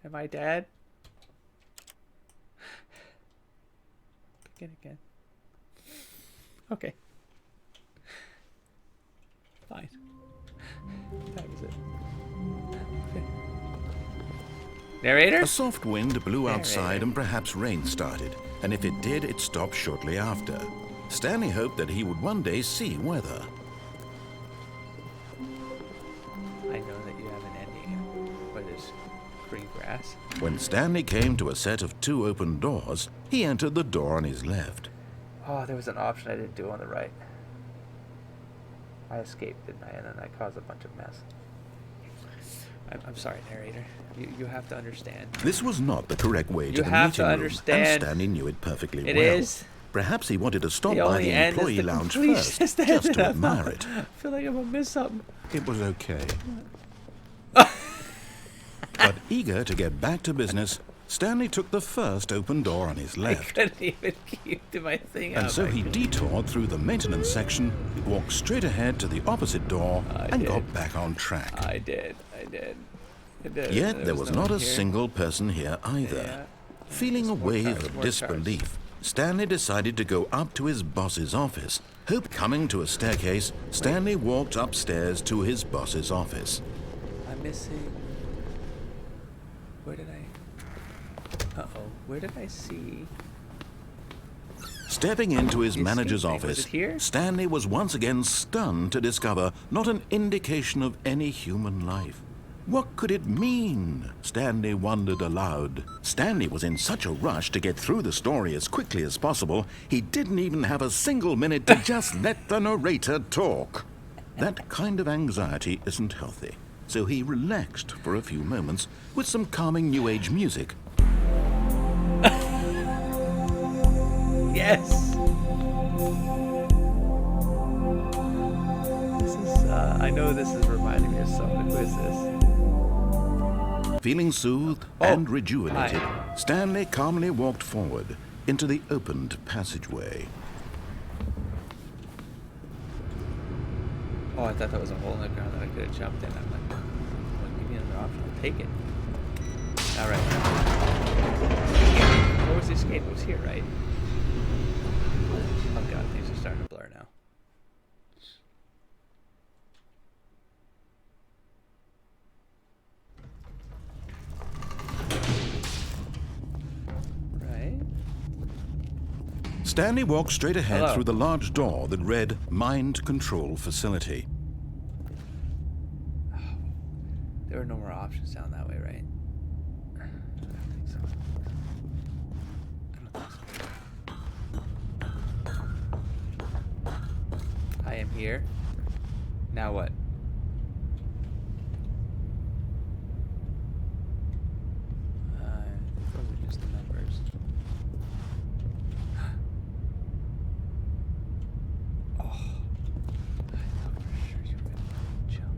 Am I dead? Begin again. Okay. Fine. That was it. Okay. Narrator? A soft wind blew outside and perhaps rain started, and if it did, it stopped shortly after. Stanley hoped that he would one day see weather. I know that you have an ending, but it's green grass. When Stanley came to a set of 2 open doors, he entered the door on his left. Oh, there was an option I didn't do on the right. I escaped, didn't I? And then I caused a bunch of mess. I'm sorry, narrator. You have to understand. This was not the correct way to the have meeting to room, understand. and Stanley knew it perfectly It well. is. Perhaps he wanted to stop The by only the end is employee the lounge completion. first, just to admire it. I feel like I'm gonna miss something. It was okay. But eager to get back to business, Stanley took the first open door on his I left. couldn't even keep to my thing And up. so he detoured through the maintenance section, walked straight ahead to the opposite door, and got back on track. I did. Yet there was no not one a here. single person here either. Yeah. Feeling a More wave cars, of more disbelief, Stanley decided to go up to his boss's office. Coming to a staircase, Stanley walked upstairs to his boss's office. I'm missing. Where did I? Uh-oh. Where did I see? Stepping into his manager's escape thing, was office, it here? Stanley was once again stunned to discover not an indication of any human life. What could it mean? Stanley wondered aloud. Stanley was in such a rush to get through the story as quickly as possible, he didn't even have a single minute to just let the narrator talk. That kind of anxiety isn't healthy, so he relaxed for a few moments with some calming New Age music. Yes. This is. I know this is reminding me of someone. Who is this? Feeling soothed and rejuvenated, Stanley calmly walked forward into the opened passageway. Oh, I thought that was a hole in the ground that I could have jumped in. I'm like, well, give me another option. I'll take it. All right. Where was the escape? It was here, right? Oh god, things are starting to blur now. Right. Stanley walked straight ahead Hello. through the large door that read Mind Control Facility. There were no more options down that way, right? I don't think so. I am here. Now what? Those are just the numbers. Oh. I thought for sure you were gonna jump.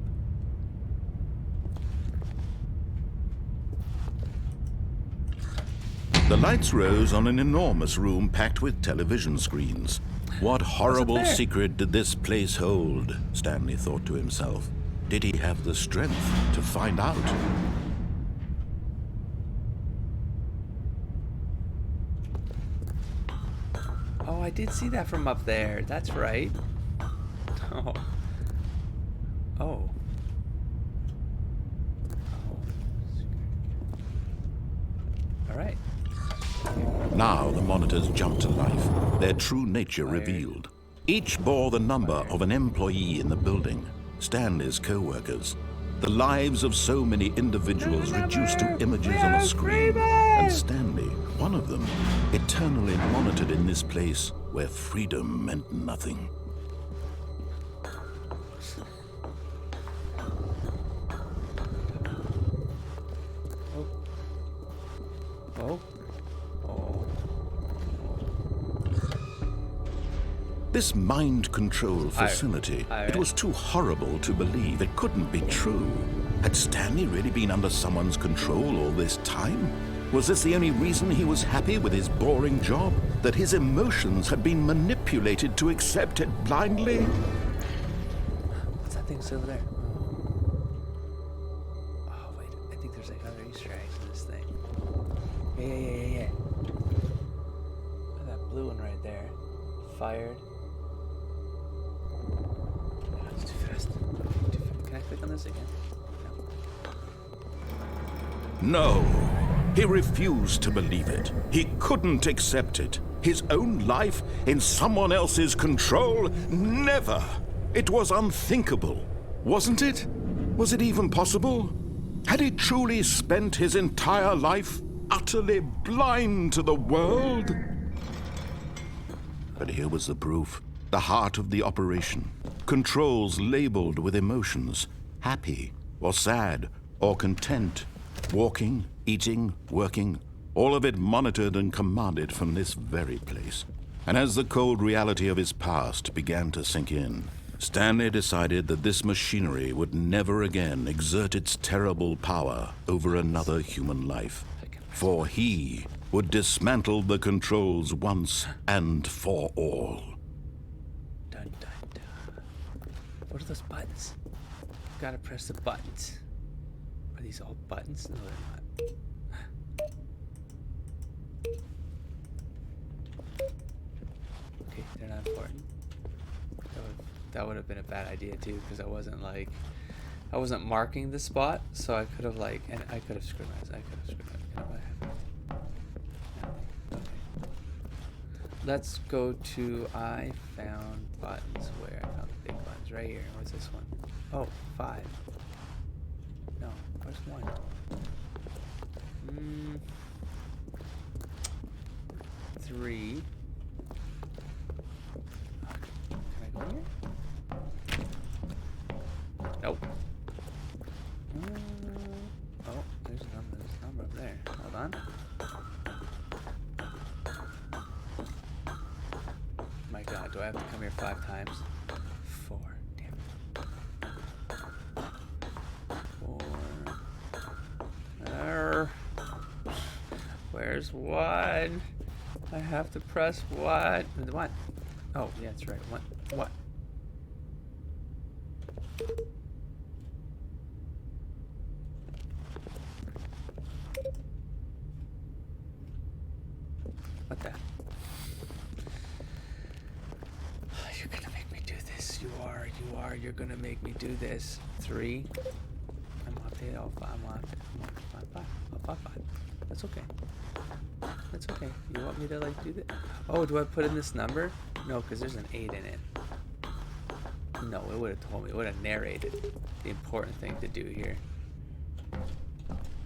The lights rose on an enormous room packed with television screens. What horrible secret did this place hold? Stanley thought to himself. Did he have the strength to find out? Oh, I did see that from up there. That's right. Oh. Oh. All right. Now the monitors jumped to life, their true nature revealed. Each bore the number of an employee in the building, Stanley's co-workers. The lives of so many individuals reduced to images on a screen, and Stanley, one of them, eternally monitored in this place where freedom meant nothing. Oh. Oh. This mind control facility, it was too horrible to believe. It couldn't be true. Had Stanley really been under someone's control all this time? Was this the only reason he was happy with his boring job? That his emotions had been manipulated to accept it blindly? What's that thing still over there? Oh, wait. I think there's like other Easter eggs in this thing. Yeah. Look at that blue one right there. Fired. Oh, it's too fast. Can I click on this again? No. He refused to believe it. He couldn't accept it. His own life in someone else's control? Never. It was unthinkable. Wasn't it? Was it even possible? Had he truly spent his entire life utterly blind to the world? But here was the proof. The heart of the operation. Controls labeled with emotions. Happy, or sad, or content. Walking, eating, working. All of it monitored and commanded from this very place. And as the cold reality of his past began to sink in, Stanley decided that this machinery would never again exert its terrible power over another human life. For he would dismantle the controls once and for all. Dun, dun, dun. What are those buttons? Gotta press the buttons. Are these all buttons? No, they're not. Okay, they're not important. That would have been a bad idea too, because I wasn't marking the spot, so I could have and I could have screwed myself. You know what happened? Okay. Let's go to I found buttons. Where I found the big buttons right here. What's this one? Oh, 5. No, where's 1? 3. Can I go here? Nope. Oh, there's a number up there. Hold on. My God, do I have to come here 5 times? 4. Damn it. 4. Where's 1? I have to press what? What? Oh, yeah, that's right. What? What the? You're gonna make me do this. You are. You're gonna make me do this. 3. I'm locked in. Oh, 5. I'm locked. Oh, 5. That's okay. That's okay. You want me to do that? Oh, do I put in this number? No, because there's an 8 in it. No, it would have told me. It would have narrated the important thing to do here.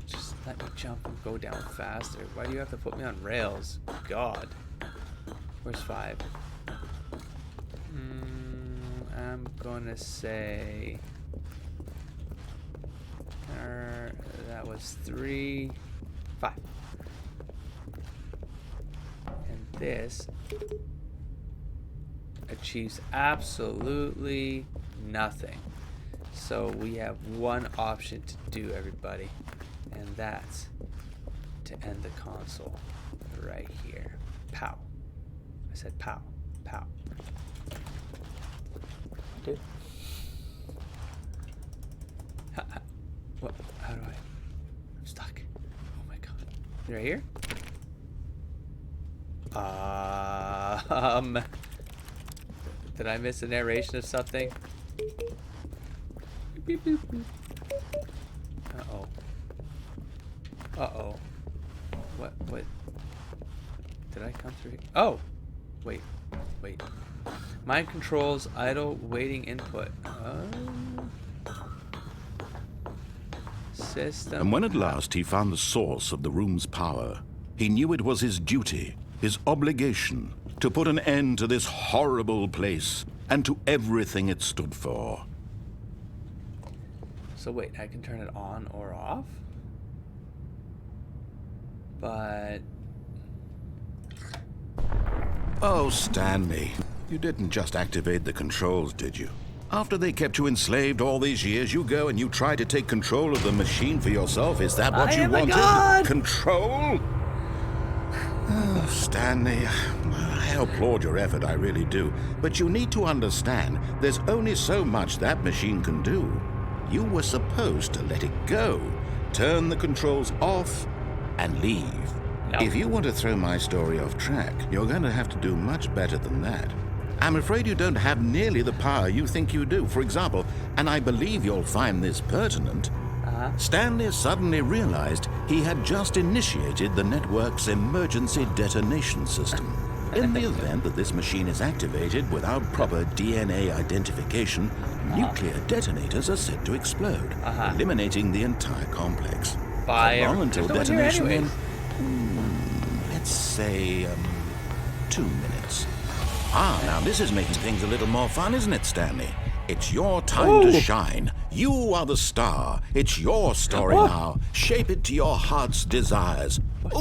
Just let me jump and go down faster. Why do you have to put me on rails? God. Where's 5? I'm gonna say... that was 3... 5. And this achieves absolutely nothing. So we have one option to do, everybody, and that's to end the console right here. Pow. I said pow. Pow. Dude. What? How do I? I'm stuck. Oh my God. Right here? Did I miss a narration of something? Beep, beep, beep. Uh-oh. Uh-oh. What? Did I come through? Oh! Wait. Mind controls idle waiting input. System. And when at last he found the source of the room's power, he knew it was his duty, his obligation, to put an end to this horrible place and to everything it stood for. So wait, I can turn it on or off? But... Oh, Stanley, you didn't just activate the controls, did you? After they kept you enslaved all these years, you go and you try to take control of the machine for yourself. Is that what you wanted? God. Control? Oh, Stanley, I applaud your effort, I really do. But you need to understand, there's only so much that machine can do. You were supposed to let it go. turn the controls off, and leave. No. If you want to throw my story off track, you're going to have to do much better than that. I'm afraid you don't have nearly the power you think you do. For example, and I believe you'll find this pertinent, Stanley suddenly realized he had just initiated the network's emergency detonation system. In the event that this machine is activated without proper DNA identification, nuclear detonators are said to explode, eliminating the entire complex. By How long until there's no one here detonation anyways. then? Let's say 2 minutes. Now this is making things a little more fun, isn't it, Stanley? It's your time to shine. You are the star. It's your story now. Shape it to your heart's desires.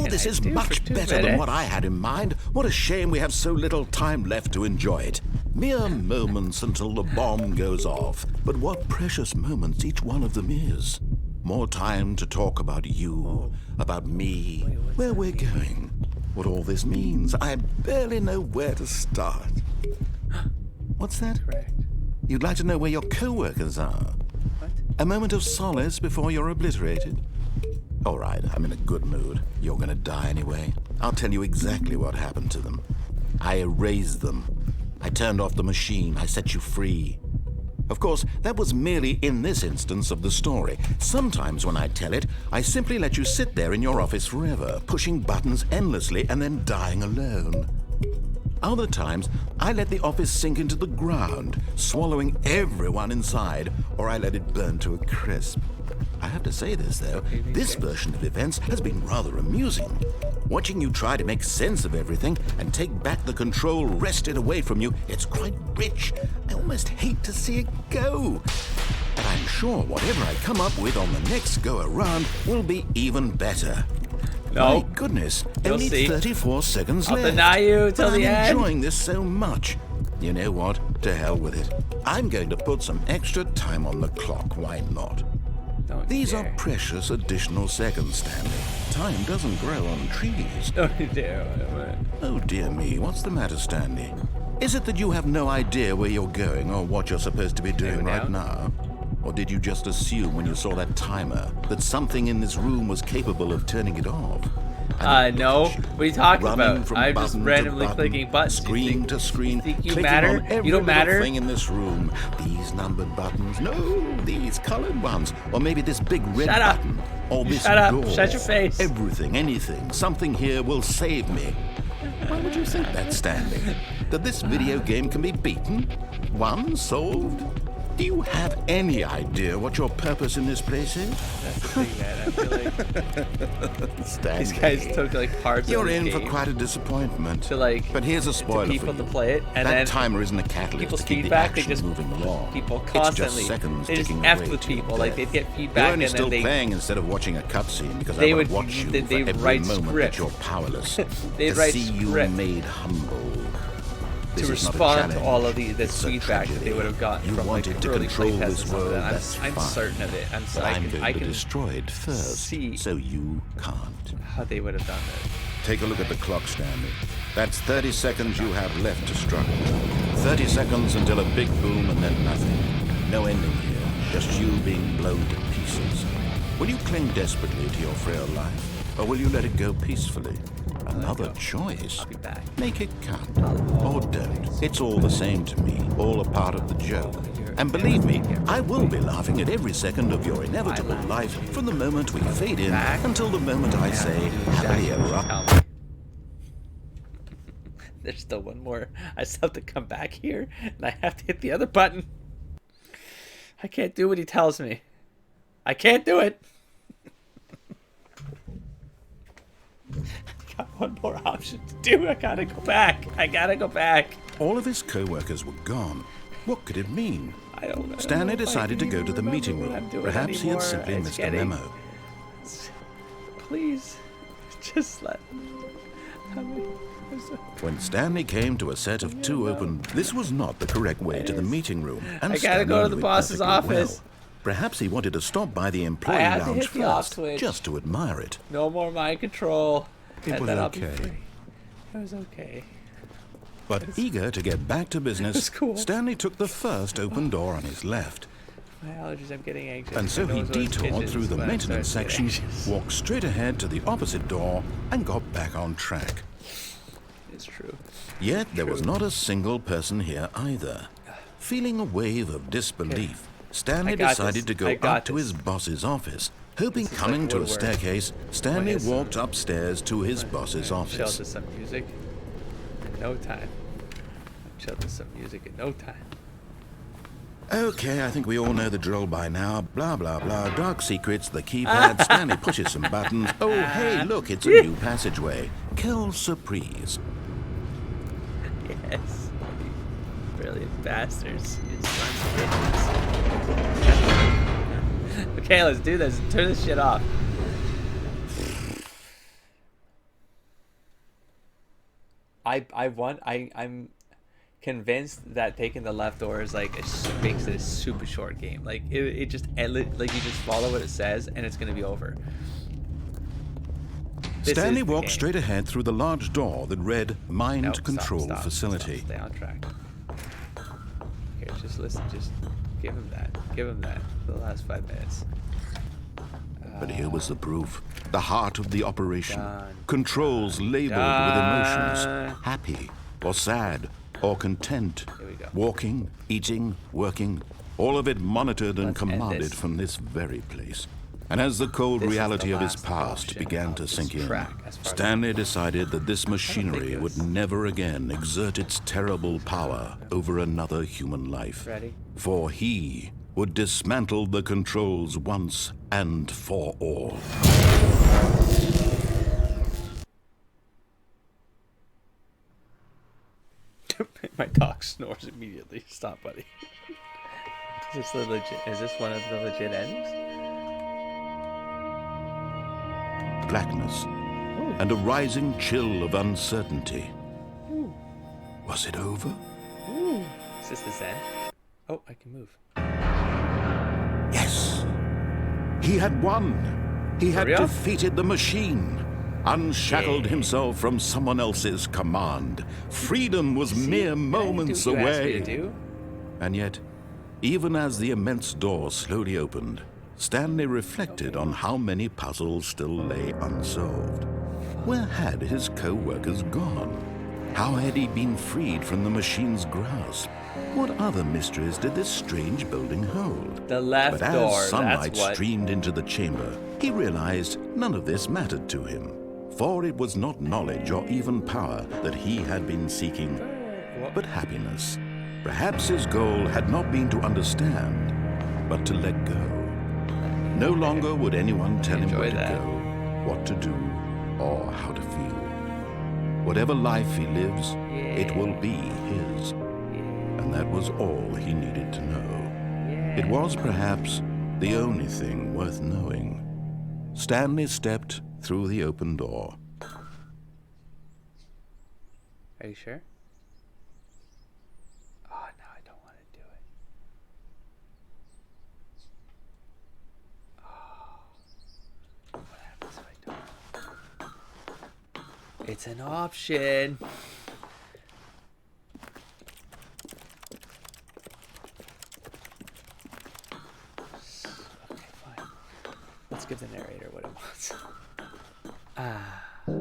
This is much better than what I had in mind. What a shame we have so little time left to enjoy it. Mere moments until the bomb goes off. But what precious moments each one of them is. More time to talk about you, about me, where we're going, what all this means. I barely know where to start. What's that? Correct. You'd like to know where your co-workers are? What? A moment of solace before you're obliterated? All right, I'm in a good mood. You're gonna die anyway. I'll tell you exactly what happened to them. I erased them. I turned off the machine. I set you free. Of course, that was merely in this instance of the story. Sometimes when I tell it, I simply let you sit there in your office forever, pushing buttons endlessly and then dying alone. Other times, I let the office sink into the ground, swallowing everyone inside, or I let it burn to a crisp. I have to say this, though, this version of events has been rather amusing. Watching you try to make sense of everything and take back the control wrested away from you, it's quite rich. I almost hate to see it go. But I'm sure whatever I come up with on the next go-around will be even better. No. My goodness, You'll only see. 34 seconds I'll left. deny you till But the I'm end. enjoying this so much. You know what? To hell with it. I'm going to put some extra time on the clock. Why not? Don't These dare. are precious additional seconds, Stanley. Time doesn't grow on trees. Don't you dare. What? Oh dear me, what's the matter, Stanley? Is it that you have no idea where you're going or what you're supposed to be doing right now? Or did you just assume when you saw that timer that something in this room was capable of turning it off? No. What are you talking Running about? from I'm just button to randomly button, clicking buttons. screen to screen, You think you clicking matter? on every You don't little matter? thing in this room. These numbered buttons, no, these colored ones, or maybe this big red Shut up. button, or You this shut up. door. Shut your face. Everything, anything, something here will save me. Why would you think that, Stanley? That this video game can be beaten? Won? Solved? Do you have any idea what your purpose in this place is? That's the thing, man. I feel like Stanley, these guys took like parts you're of the in game for quite a disappointment. to like But here's a spoiler to people for you. to play it, and that then timer isn't a catalyst people's to keep the feedback. They action just moving along. people It's constantly just seconds they just ticking effed away with to your people. Like death. they'd get You're feedback only and still then they playing instead of watching a cutscene because they I would would- watch you they- for they'd every write moment script. that you're powerless. They'd to write see you script. made humble. to This is not a respond to challenge. all of the It's a feedback that they tragedy. would have gotten You from like wanted to early control playtests this and stuff like world, that. that's I'm fine. certain of it. I'm But I'm going I to can destroy it first, see so you can't. how they would have done that. Take a look at the clock, Stanley. That's 30 seconds you have left to struggle. 30 seconds until a big boom and then nothing. No ending here, just you being blown to pieces. Will you cling desperately to your frail life, or will you let it go peacefully? Another choice. I'll be back. Make it count. Or don't. It's all the same to me, all a part of the joke. And believe me, I will be laughing at every second of your inevitable life from the moment we fade in until the moment I say, happily ever up. There's still one more. I still have to come back here, and I have to hit the other button. I can't do what he tells me. I can't do it. I got one more option to do. I gotta go back. I gotta go back. All of his co-workers were gone. What could it mean? I don't know. Stanley if I decided to can go to the remember meeting what I'm room. doing Perhaps he had anymore. simply It's missed a getting- memo. Please, just let. When Stanley came to a set of two open, this was not the correct way to the meeting room. And I gotta Stanley go to knew the it boss's perfectly office. well. Perhaps he wanted to stop by the employee I had to lounge hit the off first, switch. just to admire it. No more mind control. It and was then I'll be okay. free. It was okay. But eager to get back to business, It's cool. Stanley took the first open door on his left. My allergies, I'm getting anxious. And so My he nose always detoured itches through the when I maintenance start to section, get anxious. walked straight ahead to the opposite door, and got back on track. It's true. Yet there was True. not a single person here either. Feeling a wave of disbelief, Stanley I got decided this. to go I got up to this. his boss's office. Hoping This is coming like to a woodwork. staircase, Stanley Yes. walked upstairs to his boss's Chill office. to some music in no time. Chill to some music in no time. Okay, I think we all know the drill by now. Blah, blah, blah. Dark secrets, the keypad. Stanley pushes some buttons. Oh, hey, look, it's a new passageway. Quelle surprise. Yes. Brilliant bastards. You sons of bitches. Okay, let's do this. Turn this shit off. I'm convinced that taking the left door is like makes it a super short game. Like it just like you just follow what it says and it's gonna be over. This Stanley is the walked game. straight ahead through the large door that read Mind Nope, Control stop, Facility. Stay on track. Here, just listen. Just give him that. Give him that for the last 5 minutes. But here was the proof. The heart of the operation. Done. Controls labeled with emotions. Happy, or sad, or content. Here we go. Walking, eating, working. All of it monitored and Let's end commanded this. from this very place. And as the cold This is reality the of his last past option began of to this sink in, track, as far as Stanley decided that this think machinery it would was- never again exert its terrible power over another human life. Ready? For he would dismantle the controls once and for all. My dog snores immediately. Stop, buddy. Is this the legit? Is this one of the legit endings? Blackness and a rising chill of uncertainty. Was it over? Is this the end? Oh, I can move. Yes. He had won. He had real? defeated the machine. Unshackled himself from someone else's command. Freedom was mere moments Do what you asked me away. to do. And yet, even as the immense door slowly opened, Stanley reflected on how many puzzles still lay unsolved. Where had his co-workers gone? How had he been freed from the machine's grasp? What other mysteries did this strange building hold? The left But door. as sunlight That's what. streamed into the chamber, he realized none of this mattered to him. For it was not knowledge or even power that he had been seeking, but happiness. Perhaps his goal had not been to understand, but to let go. No longer would anyone tell him where Enjoy to that. go, what to do, or how to feel. Whatever life he lives, it will be his. And that was all he needed to know. It was perhaps the only thing worth knowing. Stanley stepped through the open door. Are you sure? Oh, no, I don't want to do it. Oh. What happens if I don't? It's an option. Okay, fine. Let's give the narrator what it wants.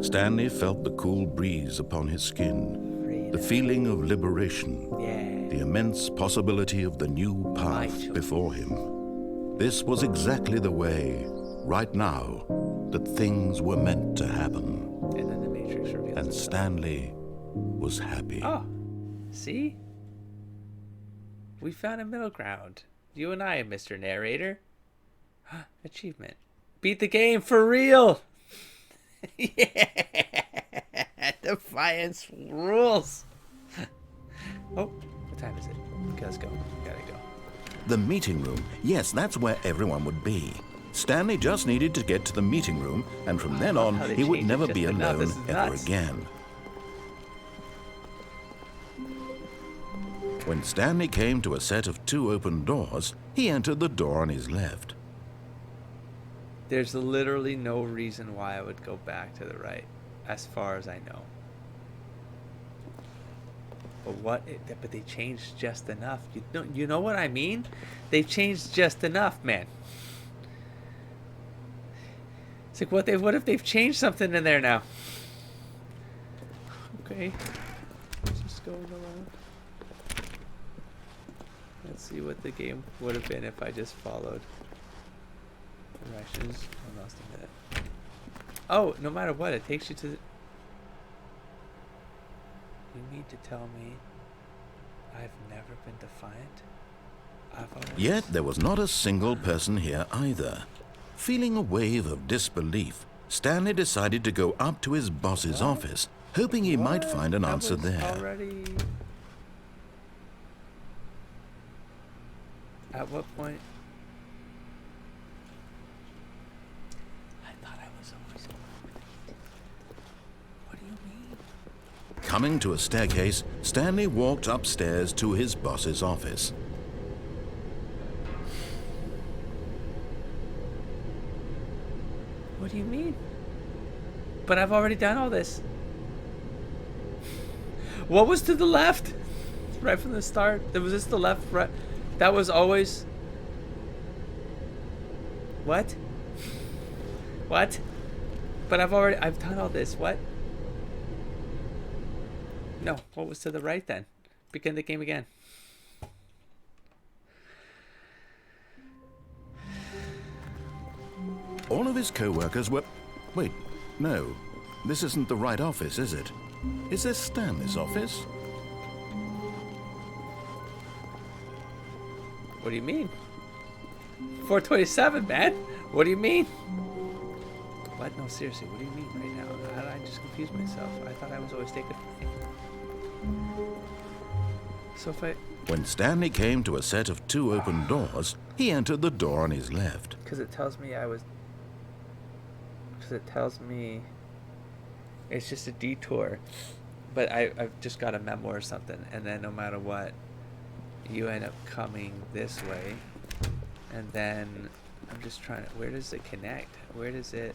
Stanley felt the cool breeze upon his skin, Freedom. the feeling of liberation, Yeah. the immense possibility of the new My path choice. before him. This was exactly the way, right now, that things were meant to happen. And then the Matrix reveals And itself. Stanley was happy. Oh, see? We found a middle ground. You and I, Mr. Narrator. Achievement. Beat the game for real! Yeah! Defiance rules! Oh, what time is it? Okay, let's go. We gotta go. The meeting room. Yes, that's where everyone would be. Stanley just needed to get to the meeting room, and from then on, how they he would changed it never just be enough. alone This is ever nuts. again. When Stanley came to a set of 2 open doors, he entered the door on his left. There's literally no reason why I would go back to the right, as far as I know. But they changed just enough. You know what I mean? They've changed just enough, man. It's like, what if they've changed something in there now? Okay. Just going along. Let's see what the game would have been if I just followed directions. I lost a minute. Oh, no matter what, it takes you to the... You mean to tell me I've never been defiant? Yet there was not a single person here either. Feeling a wave of disbelief, Stanley decided to go up to his boss's office, hoping he might find an answer there. Already... At what point? I thought I was always... What do you mean? Coming to a staircase, Stanley walked upstairs to his boss's office. What do you mean? But I've already done all this. What was to the left? Right from the start. Was this the left, right? That was always... What? What? But I've done all this. What? No, what was to the right then? Begin the game again. All of his co-workers were... Wait, no. This isn't the right office, is it? Is this Stanley's office? What do you mean? 427, man. What do you mean? What? No, seriously, what do you mean right now? How did I just confuse myself? I thought I was always taking... So if I... When Stanley came to a set of 2 open doors, he entered the door on his left. Because it tells me I was... Because it tells me... It's just a detour. But I've just got a memo or something. And then no matter what, you end up coming this way. And then... I'm just trying to... Where does it connect? Where does it...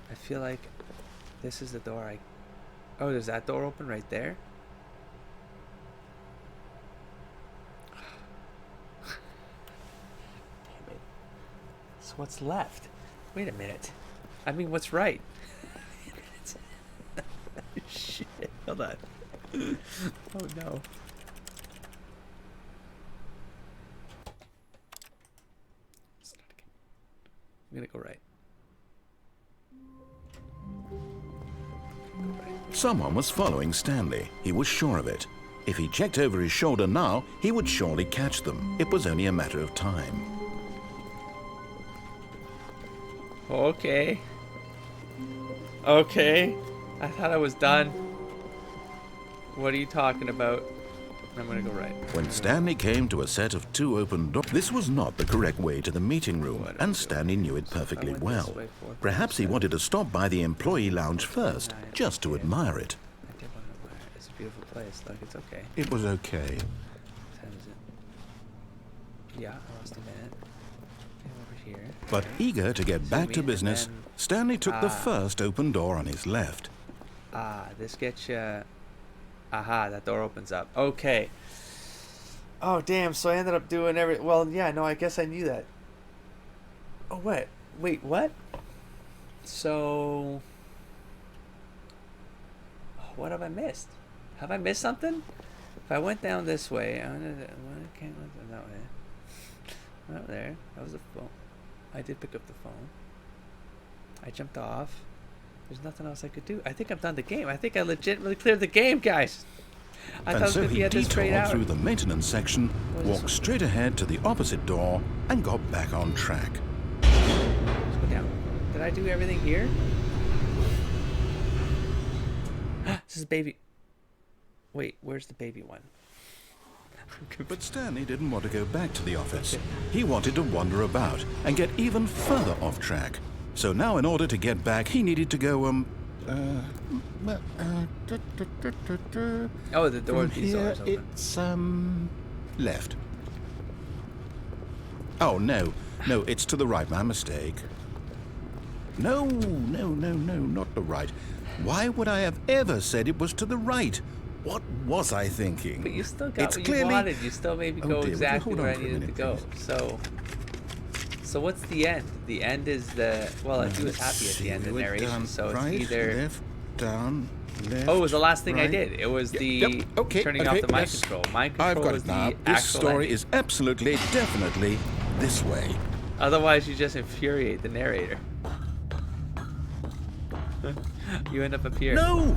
I feel like this is the door I... Oh, there's that door open right there? Damn it. So what's left? Wait a minute. I mean, what's right? Shit. Hold on. Oh no. I'm gonna go right. Someone was following Stanley. He was sure of it. If he checked over his shoulder now, he would surely catch them. It was only a matter of time. Okay. Okay. I thought I was done. What are you talking about? I'm gonna go right. When Stanley came to a set of 2 open doors, this was not the correct way to the meeting room, and Stanley knew it perfectly well. Perhaps he wanted to stop by the employee lounge first, just to admire it. I did want to admire it. It's a beautiful place. Like, it's okay. It was okay. What time is it? Yeah, I lost a minute. Okay, over here. But Okay. eager to get back to Zoom in, business, and then- Stanley took the first open door on his left. This gets you... Aha, that door opens up. Okay. Oh, damn, so I ended up doing Well, yeah, no, I guess I knew that. Oh, what? Wait, what? So... What have I missed? Have I missed something? If I went down this way... I can't go that way. Not there. That was the phone. I did pick up the phone. I jumped off. There's nothing else I could do. I think I've done the game. I think I legitimately cleared the game, guys. I And thought so it would he be at this straight detoured out. through the maintenance section, What is walked this? straight ahead to the opposite door, and got back on track. Let's go down. Did I do everything here? This is baby. Wait, where's the baby one? But Stanley didn't want to go back to the office. He wanted to wander about and get even further off track. So now in order to get back, he needed to go, Oh, the door from these here, doors open. it's, left. Oh, no, it's to the right, my mistake. No, not the right. Why would I have ever said it was to the right? What was I thinking? But you still got It's what clearly... you wanted. You still made me Oh go dear, would you exactly hold where on I for a needed to minute, go. please? So what's the end? The end is the... Well, he was happy at the end of the narration, so right, it's either... left, down, left, Oh, it was the last thing I right. did. It was the Yep, okay, turning okay, off the mind yes. control. Mind control I've got was it now. the This actual story ending. is absolutely, definitely this way. Otherwise, you just infuriate the narrator. You end up here. No.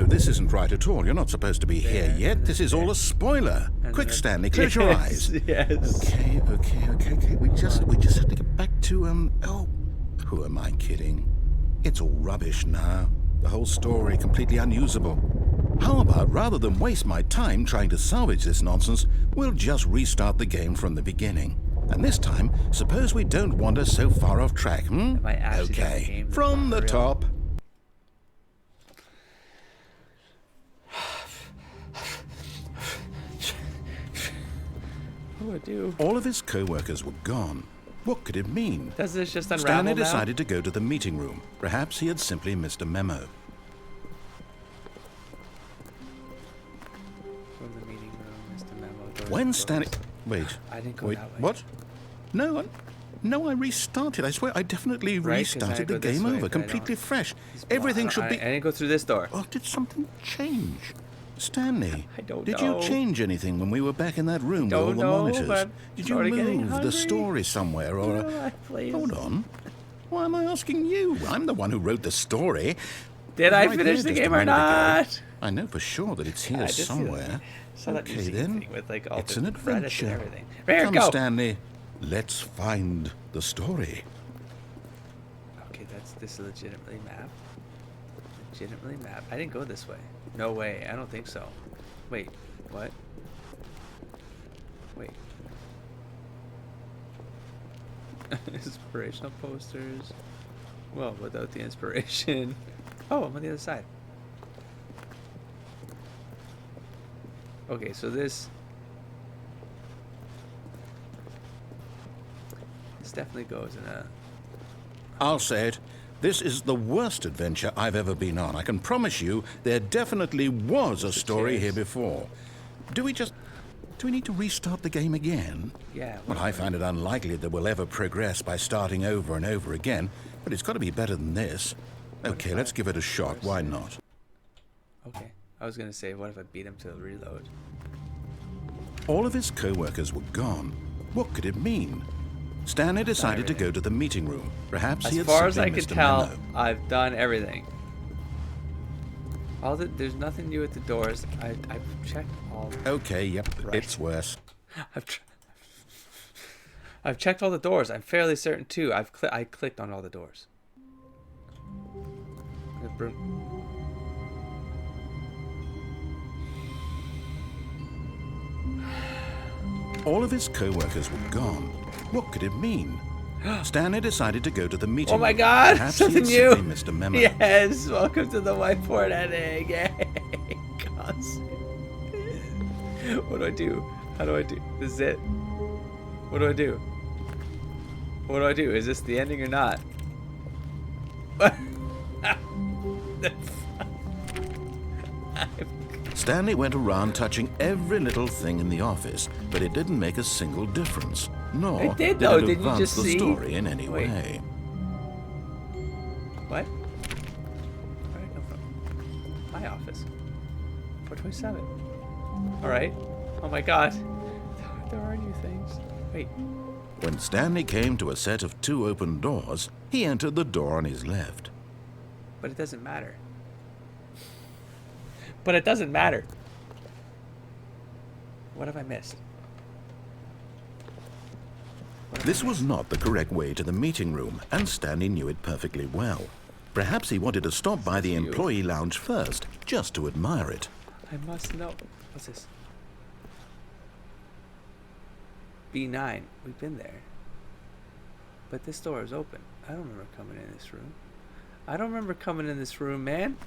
This isn't right at all. You're not supposed to be here yet. This is all a spoiler. Quick, Stanley, close your eyes. Yes. Okay. We just have to get back to, oh, who am I kidding? It's all rubbish now. The whole story completely unusable. How about, rather than waste my time trying to salvage this nonsense, we'll just restart the game from the beginning. And this time, suppose we don't wander so far off track, hmm? Am I actually done the Okay, game from the for real? top. What do I do? All of his co-workers were gone. What could it mean? Does this just unravel Stanley now? decided to go to the meeting room. Perhaps he had simply missed a memo. From the meeting room, Mr. Memo. Doors When closed. Stanley... Wait. I didn't go Wait, that way. what? No, I restarted. I swear, I definitely Right, 'cause I restarted the go this game way, over, but I don't- completely fresh. He's Everything blocked. should be... I didn't go through this door. Oh, did something change? Stanley, I don't did know. you change anything when we were back in that room with all Don't the know, monitors? but I'm Did you sorta getting move the hungry. story somewhere or... Please. Hold on. Why am I asking you? I'm the one who wrote the story. Did I Right finish there the just a game or minute ago. not? I know for sure that it's I here just see somewhere. Saw that Okay, museum then. thing with like all It's the an credits and adventure. everything. Here, Come, go. Stanley. Let's find the story. Okay, this is legitimately mapped. Legitimately mapped. I didn't go this way. No way. I don't think so. Wait. What? Wait. Inspirational posters. Well, without the inspiration. Oh, I'm on the other side. Okay, so this definitely goes in a... I'll say it. This is the worst adventure I've ever been on. I can promise you there definitely was a story here before. Do we need to restart the game again? Yeah. Well, I find it unlikely that we'll ever progress by starting over and over again, but it's got to be better than this. Okay, let's give it a shot. Why not? Okay. I was gonna say, what if I beat him to the reload? All of his co-workers were gone. What could it mean? Stanley decided to go to the meeting room. Perhaps he As had far as simply I can missed a tell, memo. I've done everything. There's nothing new at the doors. I've checked all. Okay, yep, Right. it's worse. I've checked all the doors. I'm fairly certain too. I clicked on all the doors. The broom. All of his co-workers were gone. What could it mean? Stanley decided to go to the meeting Oh my room. God! Perhaps Something he had simply new. missed a memo. Yes, welcome to the whiteboard ending. Yay! What do I do? How do I do? This is it. What do I do? What do I do? Is this the ending or not? Stanley went around touching every little thing in the office, but it didn't make a single difference. Nor It did, though. it Didn't you advance just the see? story in any Wait. way. What? Where did I come from? My office. 427. Alright. Oh my god. There are new things. Wait. When Stanley came to a set of 2 open doors, he entered the door on his left. But it doesn't matter. But it doesn't matter. What have I missed? This was not the correct way to the meeting room, and Stanley knew it perfectly well. Perhaps he wanted to stop by the employee lounge first, just to admire it. I must know. What's this? B9. We've been there. But this door is open. I don't remember coming in this room. I don't remember coming in this room, man.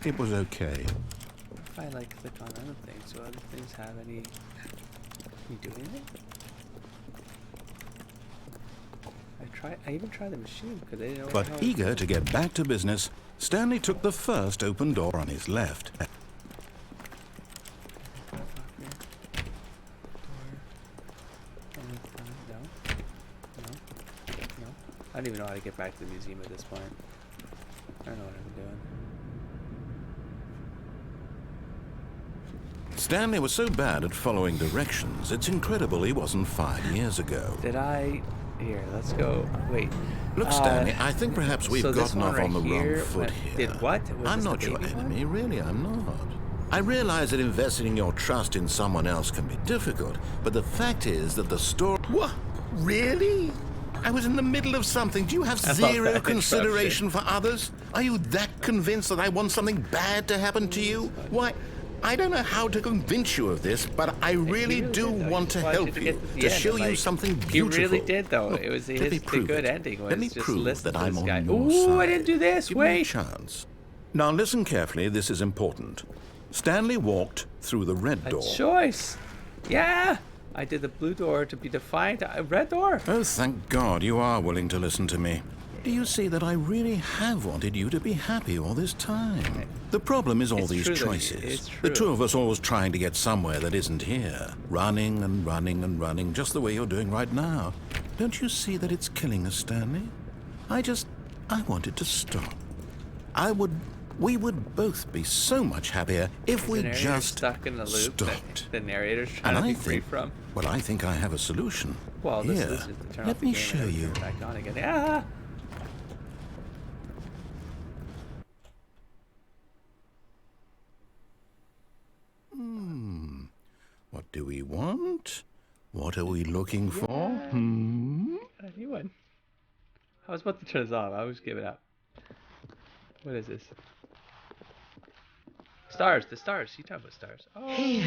It was okay. If I like click on other things, do other things have any You doing it? I even tried the machine because they didn't know. But eager to get back to business, Stanley took the first open door on his left. I don't even know how to get back to the museum at this point. I don't know what I'm doing. Stanley was so bad at following directions, it's incredible he wasn't 5 years ago. Did I... Here, let's go. Wait. Look, Stanley, I think perhaps we've so gotten off right on the here wrong foot here. Did what? I'm not your enemy, really, I'm not. I realize that investing your trust in someone else can be difficult, but the fact is that the story... What? Really? I was in the middle of something. Do you have zero consideration for others? Are you that convinced that I want something bad to happen to you? Why, I don't know how to convince you of this, but I really do want to help you, to show you something beautiful. He really did, though. It was the good ending. Let me prove that I'm on your side. Ooh, I didn't do this. Give me a chance. Now listen carefully. This is important. Stanley walked through the red door. A choice. Yeah. I did the blue door to be defiant. Red door. Oh, thank God you are willing to listen to me. Do you see that I really have wanted you to be happy all this time? The problem is all these choices. The two of us always trying to get somewhere that isn't here. Running and running and running, just the way you're doing right now. Don't you see that it's killing us, Stanley? I want it to stop. We would both be so much happier if we just stuck in the loop stopped. The narrator's trying to be free from. Well, I think I have a solution. Well, this Here, is to turn let off the me game show and you. turn it back on again. Ah! What do we want? What are we looking for? A new one. I was about to turn this off. I was giving up. What is this? Stars. The stars. You talk about stars. Oh, hey.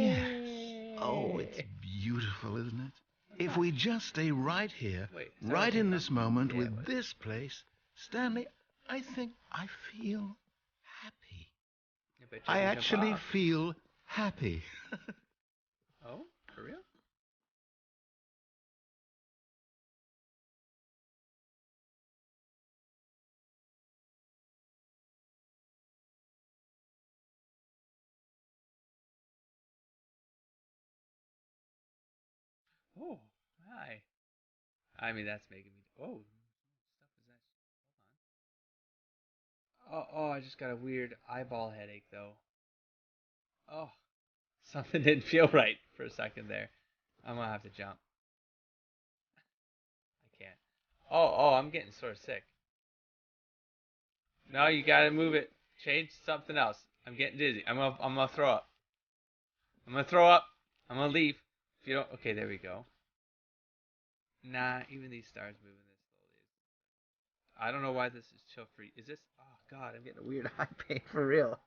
Yes. Oh, it's beautiful, isn't it? If we just stay right here, right in this moment with this place, Stanley, I think I feel happy. I actually feel happy. Oh, for real? Oh, hi. I mean, that's making me... Oh, stuff is that... Hold on. Oh, I just got a weird eyeball headache, though. Oh, something didn't feel right for a second there. I'm gonna have to jump. I can't. Oh, I'm getting sort of sick. No, you gotta move it. Change something else. I'm getting dizzy. I'm gonna throw up. I'm gonna throw up. I'm gonna leave. If you don't... Okay, there we go. Nah, even these stars moving this slowly. I don't know why this is chill free. Is this... Oh, God, I'm getting a weird eye pain for real.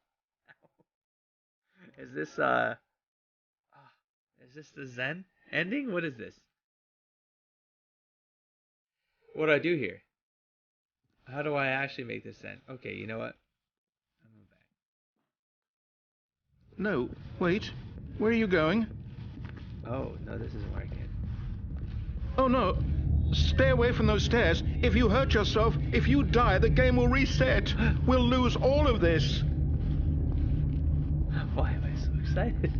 Is this, is this the Zen ending? What is this? What do I do here? How do I actually make this end? Okay, you know what? I'm going back. No, wait. Where are you going? Oh, no, this isn't working. Oh, no. Stay away from those stairs. If you hurt yourself, if you die, the game will reset. We'll lose all of this. Why am I so excited?